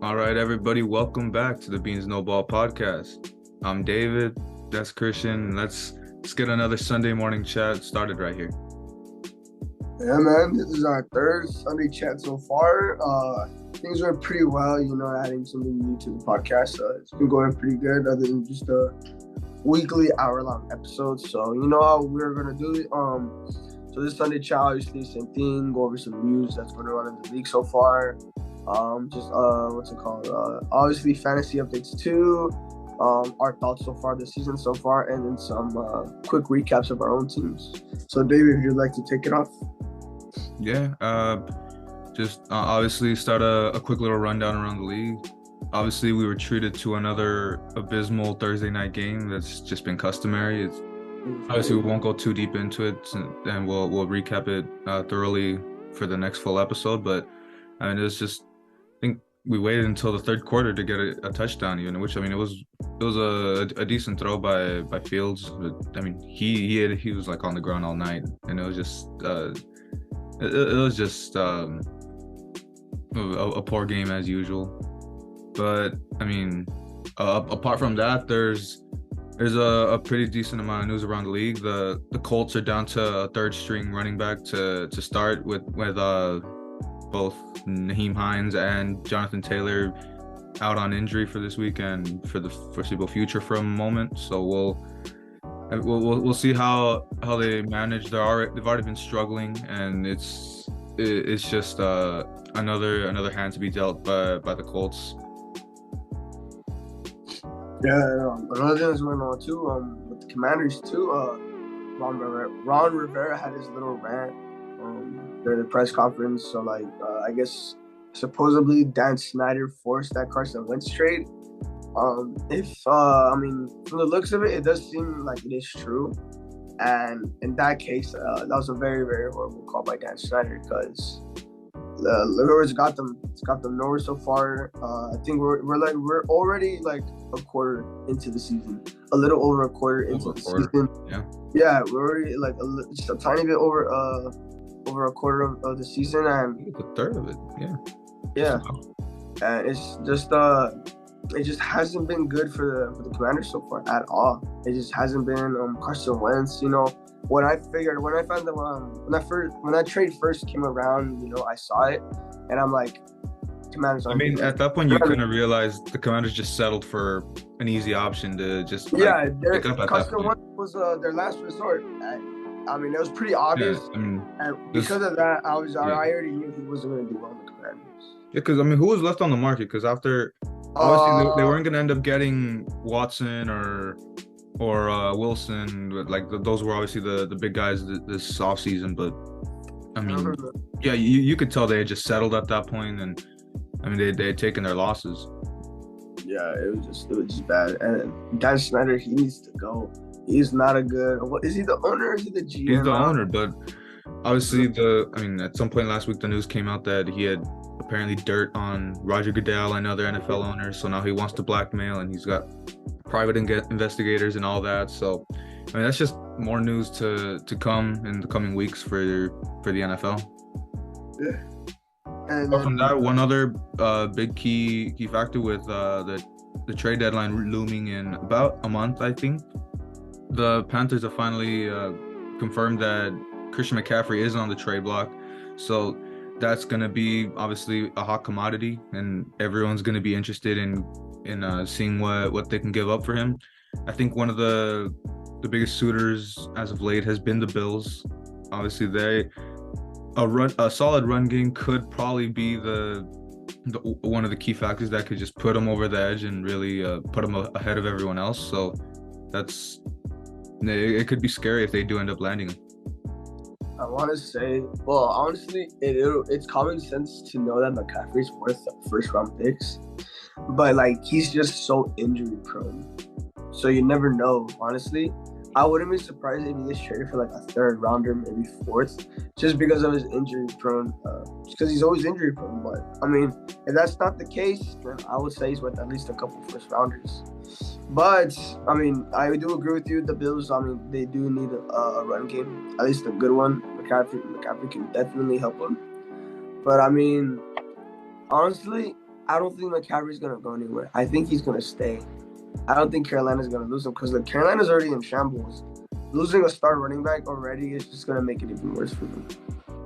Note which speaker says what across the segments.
Speaker 1: All right, everybody, welcome back to the Beans No Ball podcast. I'm David, that's Christian. Let's get another Sunday morning chat started right here.
Speaker 2: Yeah, man, this is our third Sunday chat so far. Things went pretty well, adding something new to the podcast. It's been going pretty good, other than just a weekly hour-long episode. So, you know how we're gonna do it. So this Sunday chat, obviously, same thing. Go over some news that's going on in the league so far. What's it called? Obviously, fantasy updates too. Our thoughts so far this season so far, and then some quick recaps of our own teams. So, David, if you'd like to take it off.
Speaker 1: Yeah, just obviously start a quick little rundown around the league. Obviously, we were treated to another abysmal Thursday night game that's just been customary. Obviously, we won't go too deep into it, and we'll recap it thoroughly for the next full episode. But I mean, it's just I think we waited until the third quarter to get a touchdown, even, which I mean, it was a decent throw by Fields. But I mean, he was like on the ground all night, and it was just a poor game as usual. But I mean, apart from that, there's a pretty decent amount of news around the league. The Colts are down to a third string running back to start with both Nyheim Hines and Jonathan Taylor out on injury for this weekend for the foreseeable future for a moment. So we'll see how they manage. They've already been struggling, and it's just another hand to be dealt by the Colts.
Speaker 2: Yeah, another thing that's going on too, with the Commanders too. Ron Rivera had his little rant during the press conference. So I guess supposedly Dan Snyder forced that Carson Wentz trade. I mean, from the looks of it, it does seem like it is true. And in that case, that was a very, very horrible call by Dan Snyder because Rivera's got them nowhere so far. I think we're already like a quarter into the season, a little over a quarter into the season. Yeah, we're already like just a tiny bit over a quarter of the season, and
Speaker 1: a third of it.
Speaker 2: Yeah. And it's just it just hasn't been good for the Commanders so far at all. It just hasn't been Carson Wentz. When I found that when that trade first came around, I saw it, and I'm like, Commanders.
Speaker 1: I mean, at that point, you kind of realized the Commanders just settled for an easy option to just
Speaker 2: pick up at Carson Wentz was their last resort. I mean, it was pretty obvious, and because of that, I already knew he wasn't going to do well with the Commanders.
Speaker 1: Yeah, because I mean, who was left on the market? Because after obviously they weren't going to end up getting Watson or Wilson, but like those were obviously the big guys this offseason. But I mean, yeah, you could tell they had just settled at that point, and I mean they had taken their losses.
Speaker 2: Yeah, it was just bad. And Dan Snyder, he needs to go. He's not a good. What is he, the owner or is he the GM?
Speaker 1: He's the owner, but obviously at some point last week the news came out that he had apparently dirt on Roger Goodell and other NFL owners. So now he wants to blackmail, and he's got private investigators and all that. So I mean, that's just more news to come in the coming weeks for the NFL.
Speaker 2: Yeah.
Speaker 1: And apart from that, one other big key factor with the trade deadline looming in about a month, I think the Panthers have finally confirmed that Christian McCaffrey is on the trade block. So that's going to be obviously a hot commodity, and everyone's going to be interested in seeing what they can give up for him. I think one of the biggest suitors as of late has been the Bills. Obviously, a solid run game could probably be the one of the key factors that could just put them over the edge and really put them ahead of everyone else. So it could be scary if they do end up landing him.
Speaker 2: I want to say, well, honestly, it's common sense to know that McCaffrey's worth first round picks, but like he's just so injury prone, so you never know. Honestly, I wouldn't be surprised if he gets traded for like a third rounder, maybe fourth, just because of his injury prone. Because he's always injury prone. But I mean, if that's not the case, then I would say he's worth at least a couple first rounders. But I mean, I do agree with you. The Bills, I mean, they do need a run game, at least a good one. McCaffrey can definitely help them. But I mean, honestly, I don't think McCaffrey's gonna go anywhere. I think he's gonna stay. I don't think Carolina's gonna lose him because the Carolina's already in shambles. Losing a star running back already is just gonna make it even worse for them.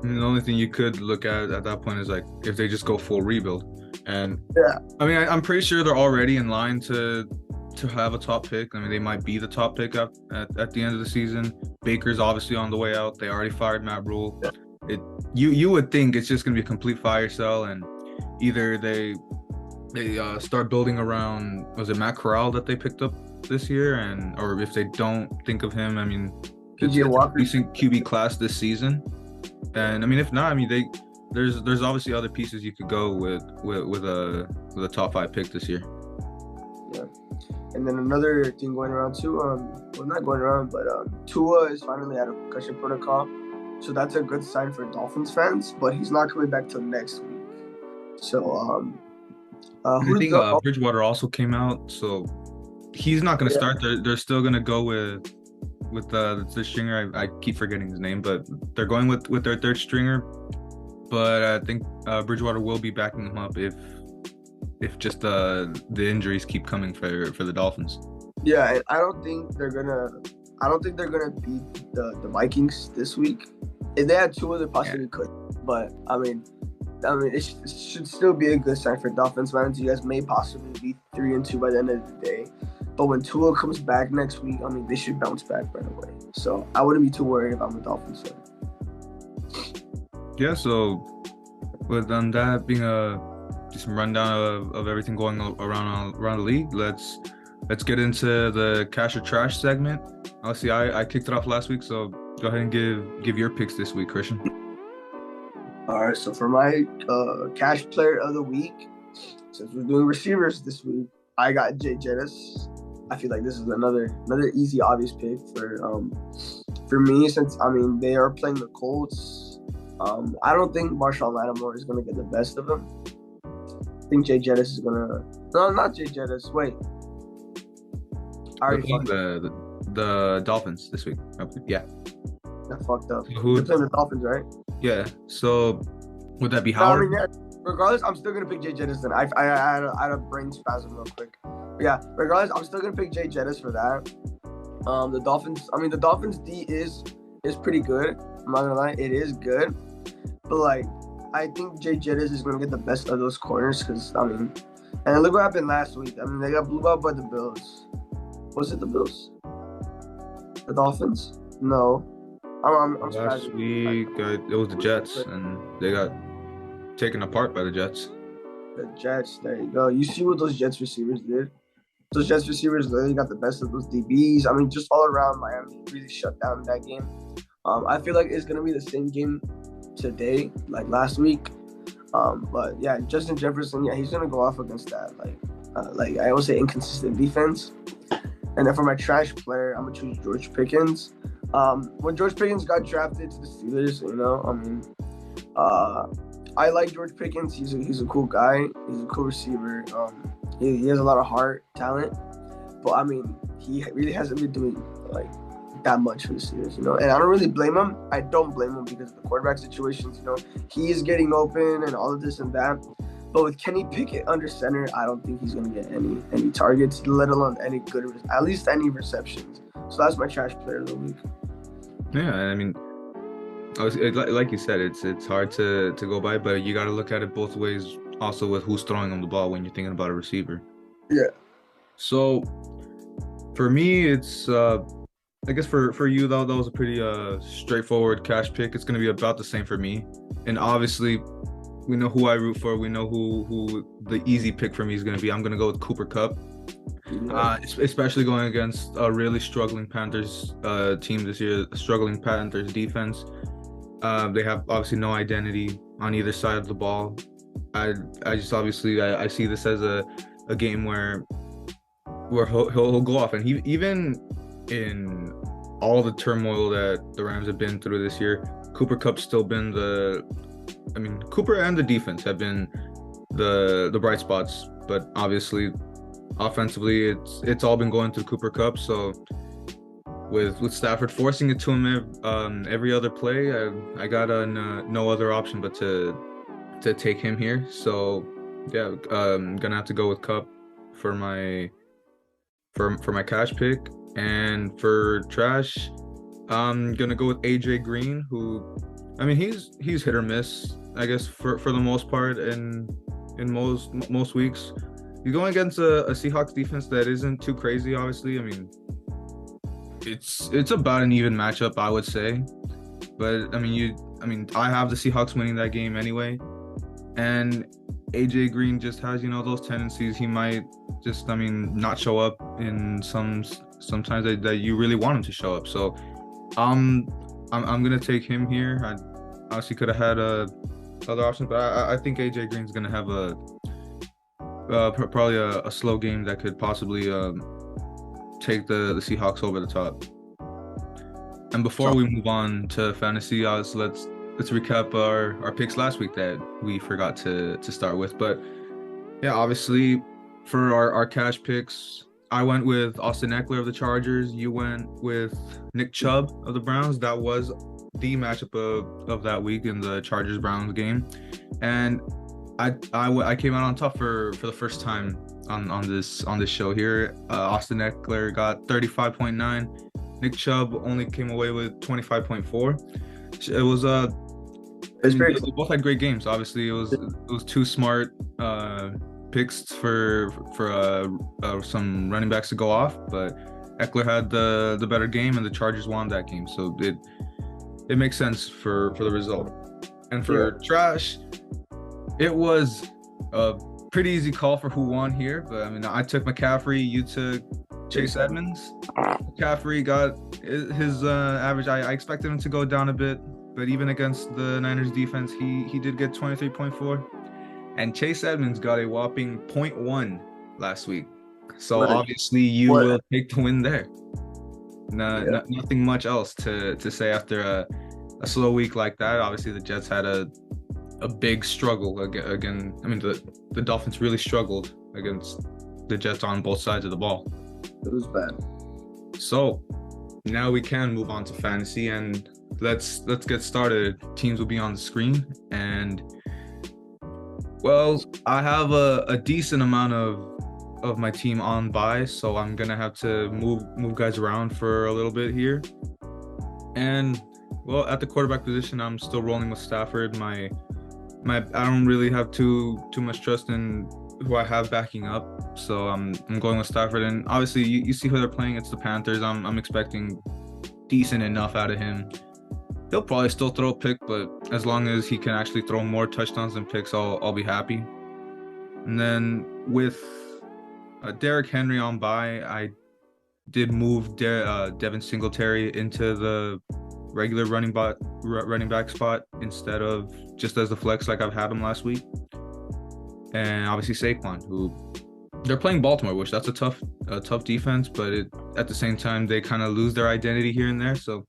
Speaker 1: And the only thing you could look at that point is like if they just go full rebuild. And
Speaker 2: Yeah,
Speaker 1: I mean, I'm pretty sure they're already in line to have a top pick. I mean, they might be the top pick at the end of the season. Baker's obviously on the way out. They already fired Matt Rule. You would think it's just gonna be a complete fire sale, and either they start building around, was it Matt Corral that they picked up this year, and or if they don't think of him, I mean, it's a decent QB class this season. And I mean, if not, I mean there's obviously other pieces you could go with a top 5 pick this year.
Speaker 2: Yeah. And then another thing going around too, well, not going around, but Tua is finally out of concussion protocol, so that's a good sign for Dolphins fans. But he's not coming back till next week. So
Speaker 1: I think Bridgewater also came out, so he's not going to start. They're still going to go with the stringer. I keep forgetting his name, but they're going with their third stringer. But I think Bridgewater will be backing him up if just the injuries keep coming for the Dolphins.
Speaker 2: Yeah, and I don't think they're gonna beat the Vikings this week. If they had Tua, they possibly could. But I mean, it should still be a good sign for Dolphins fans. You guys may possibly be 3-2 by the end of the day. But when Tua comes back next week, I mean, they should bounce back right away. So I wouldn't be too worried if I'm a Dolphins fan.
Speaker 1: Yeah, so with that being just a rundown of everything going around the league, let's get into the Cash or Trash segment. Obviously, I kicked it off last week, so go ahead and give your picks this week, Christian.
Speaker 2: All right, so for my Cash Player of the Week, since we're doing receivers this week, I got Jay Jettis. I feel like this is another easy, obvious pick for me, since I mean they are playing the Colts. I don't think Marshawn Lattimore is gonna get the best of them. I think Jay Jettis is gonna. No, not Jay Jettis. Wait, I already fucked up.
Speaker 1: The Dolphins this week. Yeah,
Speaker 2: I fucked up.
Speaker 1: They're
Speaker 2: playing the Dolphins, right?
Speaker 1: Yeah. So would that be Howard?
Speaker 2: No, I mean, yeah, regardless, I'm still gonna pick Jay Jettis. Then I had a brain spasm real quick. But yeah, regardless, I'm still gonna pick Jay Jettis for that. The Dolphins D is pretty good. I'm not gonna lie, it is good. But like, I think Jay Jettis is gonna get the best of those corners because I mean, and look what happened last week. I mean, they got blew out by the Bills. Was it the Bills? The Dolphins? No. I'm
Speaker 1: last week it was the Jets, and they got taken apart by the Jets.
Speaker 2: The Jets, there you go. You see what those Jets receivers did? Those Jets receivers literally got the best of those DBs. I mean, just all around, Miami really shut down that game. I feel like it's gonna be the same game today, like last week. But yeah, Justin Jefferson, yeah, he's gonna go off against that. Like I always say, inconsistent defense. And then for my trash player, I'm gonna choose George Pickens. When George Pickens got drafted to the Steelers, you know, I mean, I like George Pickens. He's a cool guy. He's a cool receiver. He has a lot of heart, talent. But I mean, he really hasn't been doing like that much for the Steelers, you know. And I don't really blame him. I don't blame him because of the quarterback situations, you know. He is getting open and all of this and that. But with Kenny Pickett under center, I don't think he's gonna get any targets, let alone any good, at least any receptions. So that's my trash player of the week.
Speaker 1: Yeah, I mean, like you said, it's hard to go by, but you got to look at it both ways. Also, with who's throwing them the ball when you're thinking about a receiver.
Speaker 2: Yeah.
Speaker 1: So, for me, it's I guess for you though, that was a pretty straightforward cash pick. It's gonna be about the same for me, and obviously, we know who I root for. We know who the easy pick for me is gonna be. I'm gonna go with Cooper Kupp. Especially going against a really struggling Panthers team this year, a struggling Panthers defense. They have obviously no identity on either side of the ball. I just obviously I see this as a game where he'll go off, and he even in all the turmoil that the Rams have been through this year, Cooper Kupp's still been Cooper and the defense have been the bright spots, but obviously offensively it's all been going through Cooper Kupp. So with Stafford forcing it to him every other play, I got no other option but to take him here. So Yeah, gonna have to go with Cup for my for my cash pick, and for trash, I'm gonna go with AJ Green, who, I mean, he's hit or miss, I guess, for the most part, in most weeks. He's going against a Seahawks defense that isn't too crazy, obviously. I mean, it's about an even matchup, I would say. But I mean, I have the Seahawks winning that game anyway. And AJ Green just has, those tendencies. He might just, I mean, not show up in sometimes that you really want him to show up. So um I'm gonna take him here. I obviously could have had other options, but I think AJ Green's gonna have probably a slow game that could possibly take the Seahawks over the top. And before we move on to fantasy, let's recap our picks last week that we forgot to start with. But yeah, obviously for our cash picks, I went with Austin Eckler of the Chargers. You went with Nick Chubb of the Browns. That was the matchup of that week in the Chargers Browns game, and I came out on top for the first time on this show here. Austin Eckler got 35.9. Nick Chubb only came away with 25.4. It was
Speaker 2: It's very
Speaker 1: they both had great games. Obviously, it was two smart picks for some running backs to go off, but Eckler had the better game, and the Chargers won that game, so it makes sense for the result. And for trash, it was a pretty easy call for who won here, but I mean, I took McCaffrey, you took Chase Edmonds. McCaffrey got his average. I expected him to go down a bit, but even against the Niners defense, he did get 23.4. And Chase Edmonds got a whopping 0.1 last week. So obviously you will take the win there. Nothing much else to say after a slow week like that. Obviously the Jets had a big struggle again. I mean, the Dolphins really struggled against the Jets on both sides of the ball.
Speaker 2: It was bad.
Speaker 1: So now we can move on to fantasy, and let's get started. Teams will be on the screen, and well, I have a decent amount of my team on bye, so I'm gonna have to move guys around for a little bit here. And well, at the quarterback position, I'm still rolling with Stafford. I don't really have too much trust in who I have backing up, so I'm going with Stafford. And obviously, you see who they're playing. It's the Panthers. I'm expecting decent enough out of him. He'll probably still throw a pick, but as long as he can actually throw more touchdowns than picks, I'll be happy. And then with Derrick Henry on bye, I did move Devin Singletary into the regular running back spot instead of just as the flex like I've had him last week. And obviously Saquon, who they're playing Baltimore, which that's a tough defense, but at the same time they kind of lose their identity here and there. So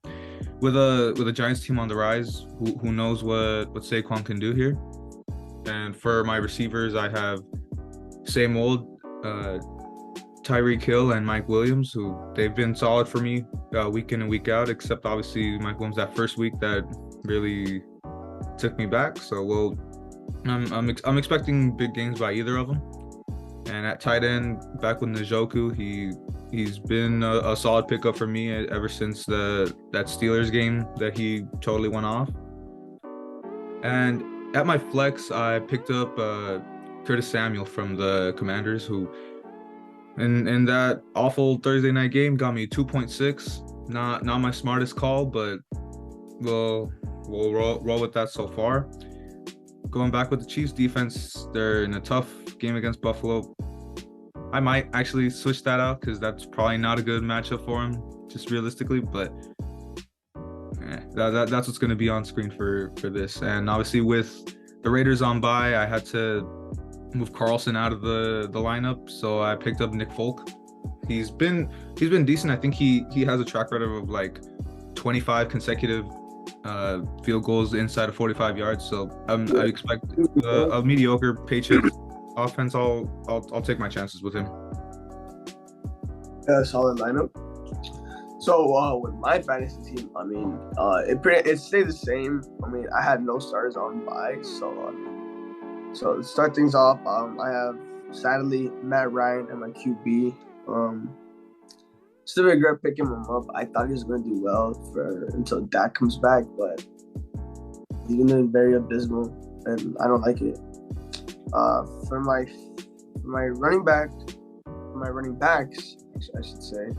Speaker 1: with a Giants team on the rise, who knows what Saquon can do here. And for my receivers, I have same old Tyreek Hill and Mike Williams, who they've been solid for me week in and week out, except obviously Mike Williams that first week that really took me back. So I'm expecting big games by either of them. And at tight end, back with Njoku, he's been a solid pickup for me ever since that Steelers game that he totally went off. And at my flex, I picked up Curtis Samuel from the Commanders, who in that awful Thursday night game got me 2.6. Not my smartest call, but we'll roll with that so far. Going back with the Chiefs defense, they're in a tough game against Buffalo. I might actually switch that out because that's probably not a good matchup for him, just realistically. But that's what's going to be on screen for this. And obviously with the Raiders on bye, I had to move Carlson out of the lineup, so I picked up Nick Folk. He's been decent. I think he has a track record of like 25 consecutive field goals inside of 45 yards. So I expect a mediocre Patriots offense. I'll take my chances with him.
Speaker 2: Yeah, solid lineup. So with my fantasy team, I mean, it stayed the same. I mean, I had no starters on bye, so So to start things off, I have sadly Matt Ryan at my QB. Still regret picking him up. I thought he was going to do well until Dak comes back, but he's been doing very abysmal, and I don't like it. For my running backs, I should say,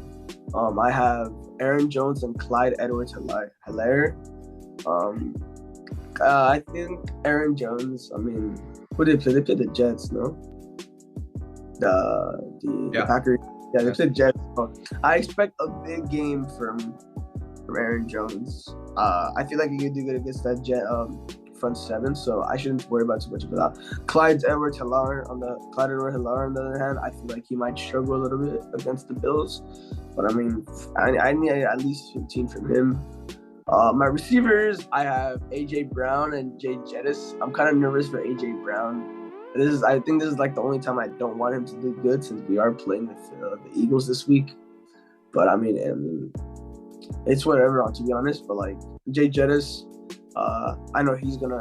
Speaker 2: I have Aaron Jones and Clyde Edwards-Helaire. I think Aaron Jones. I mean, who did they play? They played the Jets, no? The Packers. Yeah, they played Jets. So I expect a big game from Aaron Jones. I feel like he could do good against that Jet front seven, so I shouldn't worry about too much about that. Clyde Edwards-Helaire on the other hand, I feel like he might struggle a little bit against the Bills, but I mean, I need at least 15 from him. My receivers, I have AJ Brown and Jay Jettis. I'm kind of nervous for AJ Brown. I think this is like the only time I don't want him to do good, since we are playing the Eagles this week. But I mean, it's whatever, to be honest. But like Jay Jettis, I know he's gonna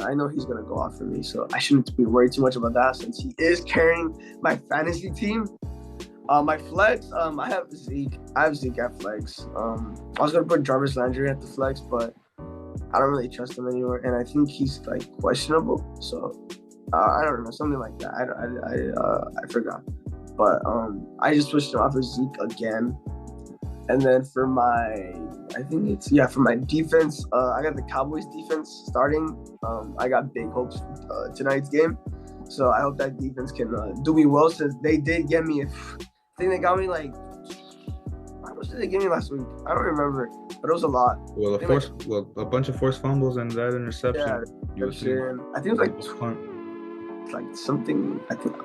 Speaker 2: go off for me, so I shouldn't be worried too much about that, since he is carrying my fantasy team. My flex, I have Zeke. At flex. I was gonna put Jarvis Landry at the flex, but I don't really trust him anymore, and I think he's like questionable. So I don't know, something like that. I forgot, but I just switched him off for Zeke again. And then for my defense, I got the Cowboys defense starting. I got big hopes for tonight's game, so I hope that defense can do me well, since they did get me. I think they got me like, how much did they give me last week? I don't remember, but it was a lot.
Speaker 1: Well, a bunch of forced fumbles and that interception.
Speaker 2: Yeah, I think it was like something. I think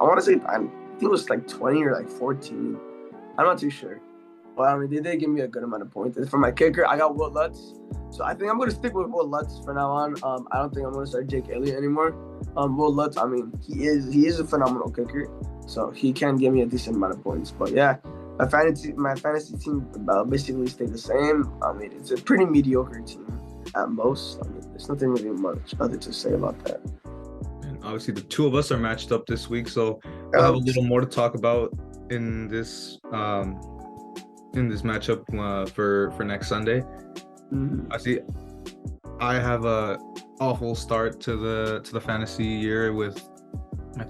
Speaker 2: it was like 20 or like 14. I'm not too sure. But I mean, they did give me a good amount of points. And for my kicker, I got Will Lutz. So I think I'm going to stick with Will Lutz for now on. I don't think I'm going to start Jake Elliott anymore. Will Lutz, I mean, he is a phenomenal kicker. So he can give me a decent amount of points. But yeah, my fantasy team basically stayed the same. I mean, it's a pretty mediocre team at most. I mean, there's nothing really much other to say about that.
Speaker 1: And obviously, the two of us are matched up this week, so we'll have a little more to talk about in this matchup for next Sunday.
Speaker 2: Mm-hmm.
Speaker 1: I have a awful start to the fantasy year with.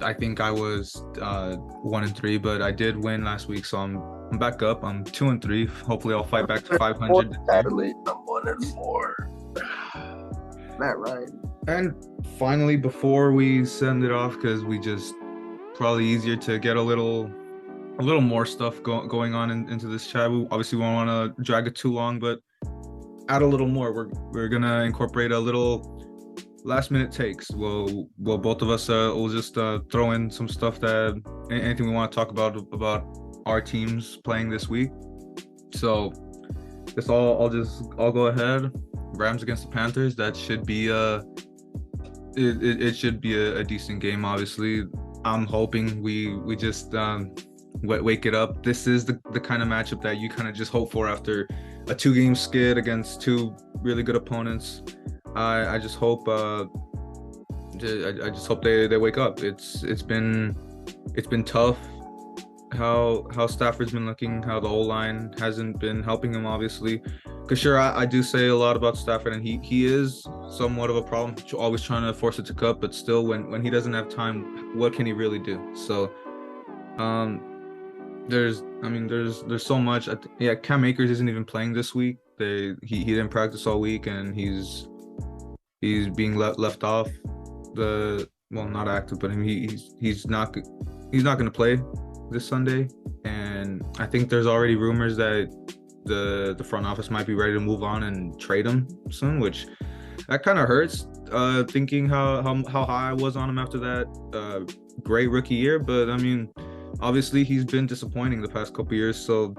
Speaker 1: I think I was 1-3, but I did win last week, so I'm back up. I'm 2-3. Hopefully, I'll fight back to 500.
Speaker 2: Sadly, I'm 1-4. Matt Ryan.
Speaker 1: And finally, before we send it off, because we just probably easier to get a little more stuff going on into this chat. We obviously won't want to drag it too long, but add a little more. We're gonna incorporate a little last minute takes. Well, both of us will just throw in some stuff that anything we want to talk about our teams playing this week. So this I'll go ahead. Rams against the Panthers. That should be it should be a decent game. Obviously, I'm hoping we just wake it up. This is the kind of matchup that you kind of just hope for after a 2-game skid against two really good opponents. I just hope they wake up. It's been tough how Stafford's been looking, how the O-line hasn't been helping him, obviously. Because sure, I do say a lot about Stafford, and he is somewhat of a problem, always trying to force it to cut, but still, when he doesn't have time, what can he really do? So there's so much. Cam Akers isn't even playing this week. He didn't practice all week, and he's being left off not active, but he's not going to play this Sunday. And I think there's already rumors that the front office might be ready to move on and trade him soon, which that kind of hurts, thinking how high I was on him after that great rookie year. But I mean, obviously he's been disappointing the past couple years, so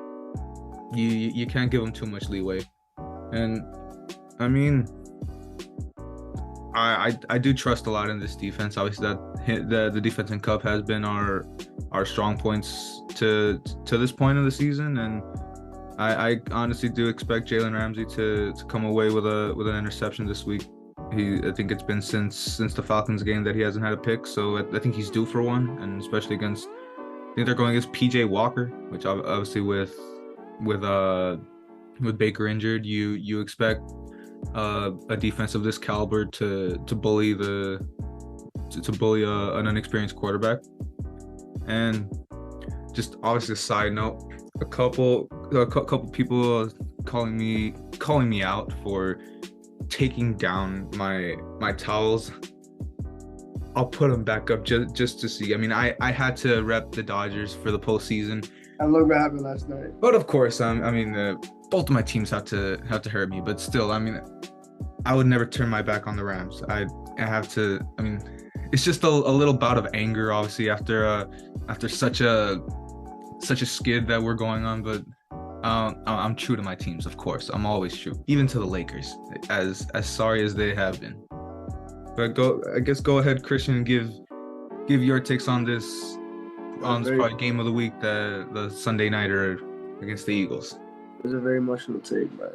Speaker 1: you can't give him too much leeway. And I mean, I do trust a lot in this defense. Obviously, the defense in Cup has been our strong points to this point of the season, and I honestly do expect Jalen Ramsey to come away with an interception this week. I think it's been since the Falcons game that he hasn't had a pick, so I think he's due for one, and especially against. I think they're going against PJ Walker, which obviously with uh with Baker injured, you expect a defense of this caliber to bully an inexperienced quarterback. And just obviously a side note, a couple people calling me out for taking down my towels. I'll put them back up just to see. I mean, I had to rep the Dodgers for the postseason.
Speaker 2: And look what happened last night.
Speaker 1: But of course, I mean, both of my teams have to hurt me. But still, I mean, I would never turn my back on the Rams. I have to. I mean, it's just a little bout of anger, obviously, after such a skid that we're going on. But I'm true to my teams, of course. I'm always true, even to the Lakers, as sorry as they have been. But go ahead, Christian, and give your takes on this. On this probably game of the week, the Sunday nighter against the Eagles.
Speaker 2: It's a very emotional take, man.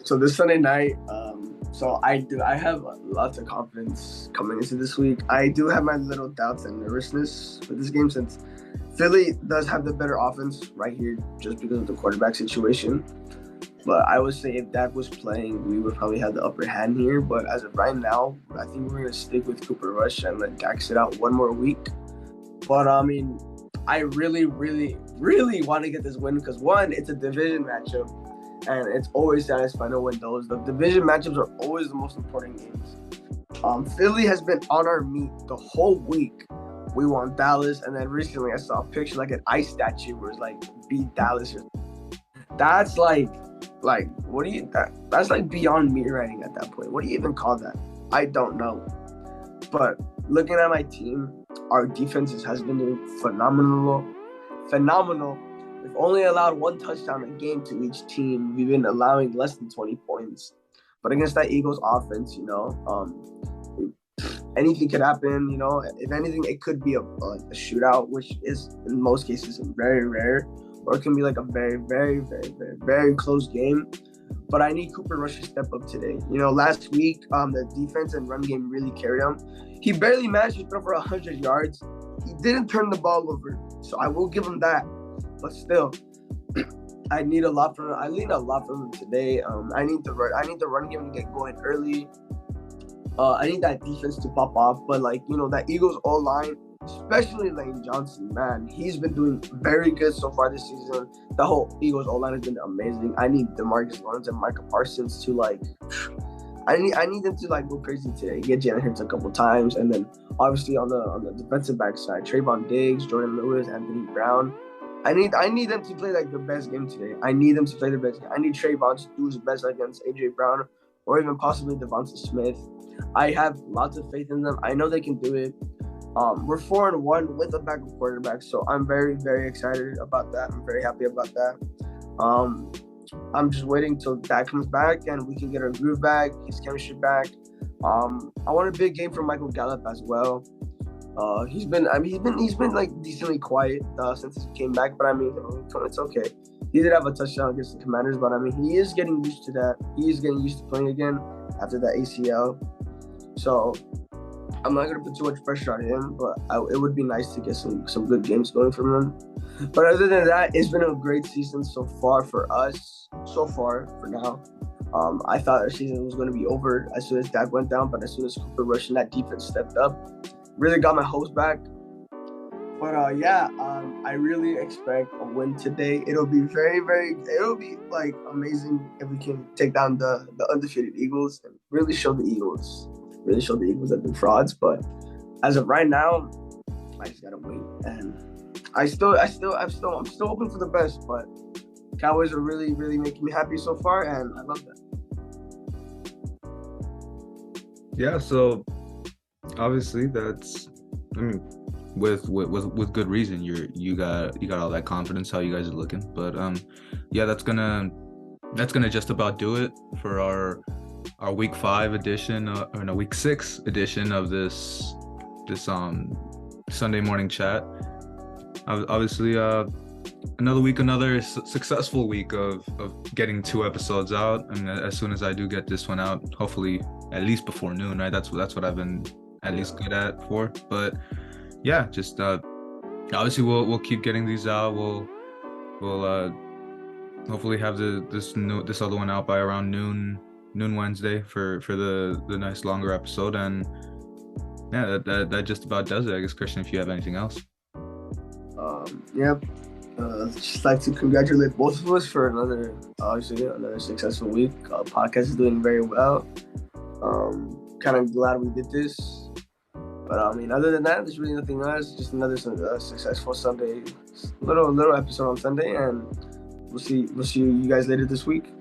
Speaker 2: So this Sunday night, I have lots of confidence coming into this week. I do have my little doubts and nervousness for this game since Philly does have the better offense right here just because of the quarterback situation. But I would say if Dak was playing, we would probably have the upper hand here. But as of right now, I think we're going to stick with Cooper Rush and let Dak sit out one more week. But, I mean, I really, really, really want to get this win because, one, it's a division matchup, and it's always satisfying to win those. The division matchups are always the most important games. Philly has been on our meat the whole week. We won Dallas, and then recently I saw a picture like an ice statue where it's like beat Dallas. That's like what do you? That's like beyond meat writing at that point. What do you even call that? I don't know. But looking at my team, our defense has been doing phenomenal. We've only allowed one touchdown a game to each team. We've been allowing less than 20 points. But against that Eagles offense, anything could happen. If anything, it could be a shootout, which is in most cases very rare, or it can be like a very, very, very, very, very close game. But I need Cooper Rush to step up today. Last week, the defense and run game really carried him. He barely managed to throw for 100 yards. He didn't turn the ball over, so I will give him that. But still, I need a lot from him. I need a lot from him today. I need the run game to get going early. I need that defense to pop off. But that Eagles O-line, especially Lane Johnson, man, he's been doing very good so far this season. The whole Eagles O-line has been amazing. I need DeMarcus Lawrence and Micah Parsons to I need them to go crazy today. Get Jalen Hurts a couple times, and then obviously on the defensive back side, Trayvon Diggs, Jordan Lewis, Anthony Brown. I need them to play their best game today. I need them to play their best game. I need Trayvon to do his best against AJ Brown or even possibly Devonta Smith. I have lots of faith in them. I know they can do it. We're 4-1 with a backup quarterback, so I'm very, very excited about that. I'm very happy about that. I'm just waiting till Dak comes back and we can get our groove back, his chemistry back. I want a big game from Michael Gallup as well. He's been decently quiet since he came back, but it's okay. He did have a touchdown against the Commanders, but he is getting used to that. He is getting used to playing again after that ACL. So I'm not gonna put too much pressure on him, but it would be nice to get some good games going from him. But other than that, it's been a great season so far for us. So far, for now. I thought our season was going to be over as soon as Dak went down, but as soon as Cooper Rush and that defense stepped up, really got my hopes back. But I really expect a win today. It'll be amazing if we can take down the undefeated Eagles and really show the Eagles that they're frauds. But as of right now, I just gotta wait. And I'm still hoping for the best, but Cowboys are really, really making me happy so far, and I love that.
Speaker 1: Yeah, so obviously with good reason you got all that confidence how you guys are looking. But that's gonna just about do it for our week 5 edition or no week 6 edition of this Sunday morning chat. Obviously another successful week of getting 2 episodes out, and as soon as I do get this one out, hopefully at least before noon, right? That's what I've been at least good at for. But yeah, just obviously we'll keep getting these out. We'll hopefully have this other one out by around noon Wednesday for the nice longer episode. And yeah, that just about does it. I guess, Christian, if you have anything else.
Speaker 2: Yep. Just like to congratulate both of us for another successful week. Podcast is doing very well. Kind of glad we did this. But I mean, other than that, there's really nothing else. Just another successful Sunday, little episode on Sunday, and we'll see you guys later this week.